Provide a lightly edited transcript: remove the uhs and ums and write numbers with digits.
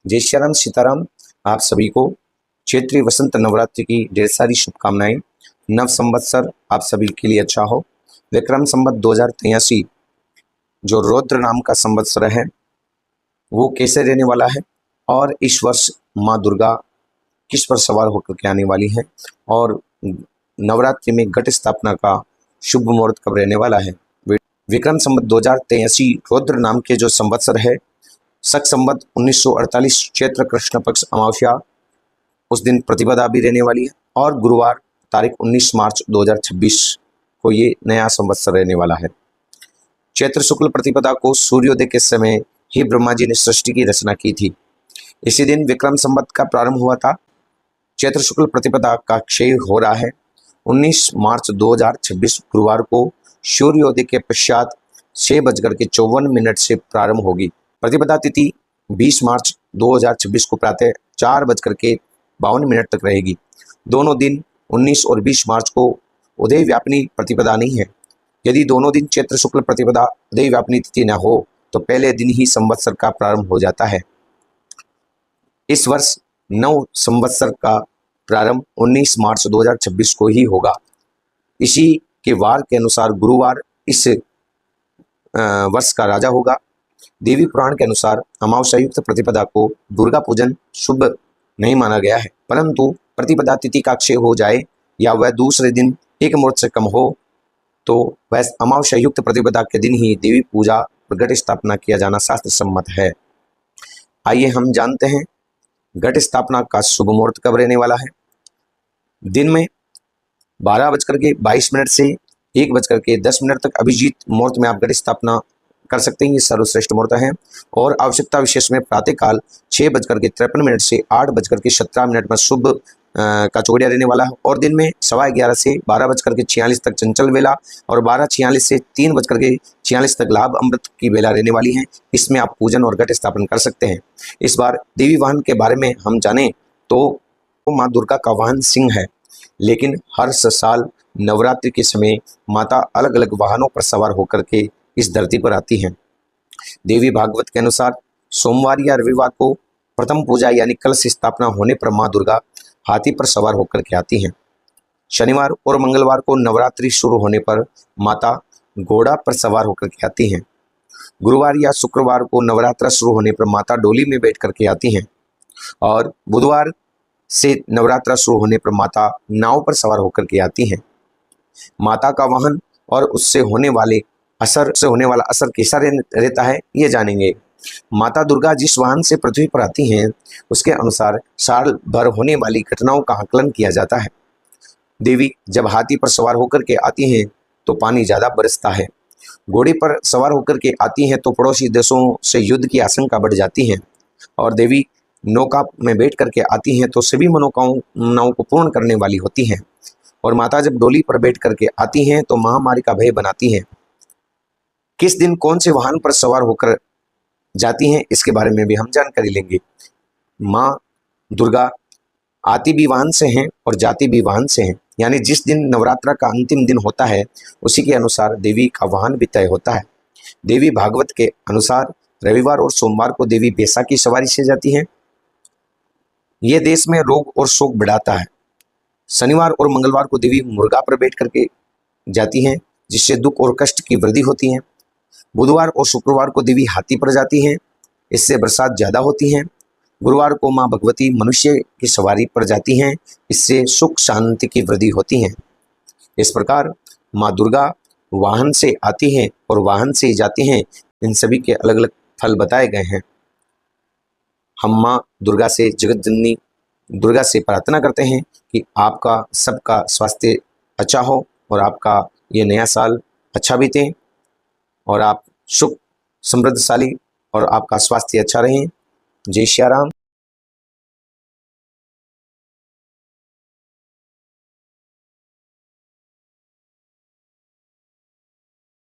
जय श्री राम सीताराम। आप सभी को चैत्री वसंत नवरात्रि की ढेर सारी शुभकामनाएं। नव संवत्सर आप सभी के लिए अच्छा हो। विक्रम संवत 2083 जो रौद्र नाम का संवत्सर है वो कैसे रहने वाला है और इस वर्ष माँ दुर्गा किस पर सवार होकर के आने वाली है और नवरात्रि में घट स्थापना का शुभ मुहूर्त कब रहने वाला है। विक्रम संवत 2083 रौद्र नाम के जो संवत्सर है, शक संवत 1948 चैत्र कृष्ण पक्ष अमावस्या उस दिन प्रतिपदा भी रहने वाली है और गुरुवार तारीख 19 मार्च 2026 को ये नया संवत्सर रहने वाला है। चैत्र शुक्ल प्रतिपदा को सूर्योदय के समय ही ब्रह्मा जी ने सृष्टि की रचना की थी। इसी दिन विक्रम संवत का प्रारंभ हुआ था। चैत्र शुक्ल प्रतिपदा का क्षय हो रहा है 19 मार्च 2026 गुरुवार को सूर्योदय के पश्चात 6:54 से प्रारंभ होगी। प्रतिपदा तिथि 20 मार्च 2026 को प्रातः 4:52 तक रहेगी। दोनों दिन 19 और 20 मार्च को उदय व्यापिनी प्रतिपदा नहीं है। यदि दोनों दिन चैत्र शुक्ल प्रतिपदा उदय व्यापिनी तिथि न हो तो पहले दिन ही संवत्सर का प्रारंभ हो जाता है। इस वर्ष नव संवत्सर का प्रारंभ 19 मार्च 2026 को ही होगा। इसी के वार के अनुसार गुरुवार इस वर्ष का राजा होगा। देवी पुराण के अनुसार अमावस्या युक्त प्रतिपदा को दुर्गा पूजन शुभ नहीं माना गया है, परंतु प्रतिपदा तिथि का क्षय हो जाए या वह दूसरे दिन एक मुहूर्त से कम हो तो वह अमावस्या युक्त प्रतिपदा के दिन ही देवी पूजा और घट स्थापना किया जाना शास्त्र सम्मत है। आइए हम जानते हैं घट स्थापना का शुभ मुहूर्त कब रहने वाला है। दिन में 12:22 से 1:10 तक अभिजीत मुहूर्त में आप घट स्थापना कर सकते हैं। ये सर्वश्रेष्ठ मुहूर्त है और आवश्यकता विशेष में प्रातःकाल 6:53 से 8:17 में शुभ का चौड़िया रहने वाला है और दिन में 11:15 से 12:46 तक चंचल वेला और 12:46 से 3:46 तक लाभ अमृत की वेला रहने वाली है। इसमें आप पूजन और घट स्थापन कर सकते हैं। इस बार देवी वाहन के बारे में हम जानें तो माँ दुर्गा का वाहन सिंह है, लेकिन हर साल नवरात्रि के समय माता अलग अलग वाहनों पर सवार होकर के इस धरती पर आती हैं। देवी भागवत के अनुसार सोमवार या रविवार को प्रथम पूजा यानी कलश स्थापना होने पर माँ दुर्गा हाथी पर सवार होकर के आती हैं। शनिवार और मंगलवार को नवरात्रि शुरू होने पर माता घोड़ा पर सवार होकर के आती हैं। गुरुवार या शुक्रवार को नवरात्रा शुरू होने पर माता डोली में बैठ करके आती हैं और बुधवार से नवरात्रा शुरू होने पर माता नाव पर सवार होकर के आती हैं। माता का वाहन और उससे होने वाला असर कैसा रहता है ये जानेंगे। माता दुर्गा जिस वाहन से पृथ्वी पर आती हैं उसके अनुसार साल भर होने वाली घटनाओं का आकलन किया जाता है। देवी जब हाथी पर सवार होकर के आती हैं तो पानी ज़्यादा बरसता है। घोड़े पर सवार होकर के आती हैं तो पड़ोसी देशों से युद्ध की आशंका बढ़ जाती है और देवी नौका में बैठ करके आती हैं तो सभी मनोकामनाओं को पूर्ण करने वाली होती हैं। और माता जब डोली पर बैठ करके आती हैं तो महामारी का भय बनाती हैं। किस दिन कौन से वाहन पर सवार होकर जाती हैं इसके बारे में भी हम जानकारी लेंगे। माँ दुर्गा आती भी वाहन से हैं और जाती भी वाहन से हैं, यानी जिस दिन नवरात्रा का अंतिम दिन होता है उसी के अनुसार देवी का वाहन भी तय होता है। देवी भागवत के अनुसार रविवार और सोमवार को देवी बैसा की सवारी से जाती हैं। यह देश में रोग और शोक बढ़ाता है। शनिवार और मंगलवार को देवी मुर्गा पर बैठ करके जाती हैं जिससे दुख और कष्ट की वृद्धि होती है। बुधवार और शुक्रवार को देवी हाथी पर जाती हैं, इससे बरसात ज़्यादा होती है। गुरुवार को माँ भगवती मनुष्य की सवारी पर जाती हैं, इससे सुख शांति की वृद्धि होती है। इस प्रकार माँ दुर्गा वाहन से आती हैं और वाहन से जाती हैं। इन सभी के अलग अलग फल बताए गए हैं। हम माँ दुर्गा से जगत जननी दुर्गा से प्रार्थना करते हैं कि आपका सबका स्वास्थ्य अच्छा हो और आपका ये नया साल अच्छा बीते और आप सुख समृद्धशाली और आपका स्वास्थ्य अच्छा रहे। जय श्री राम।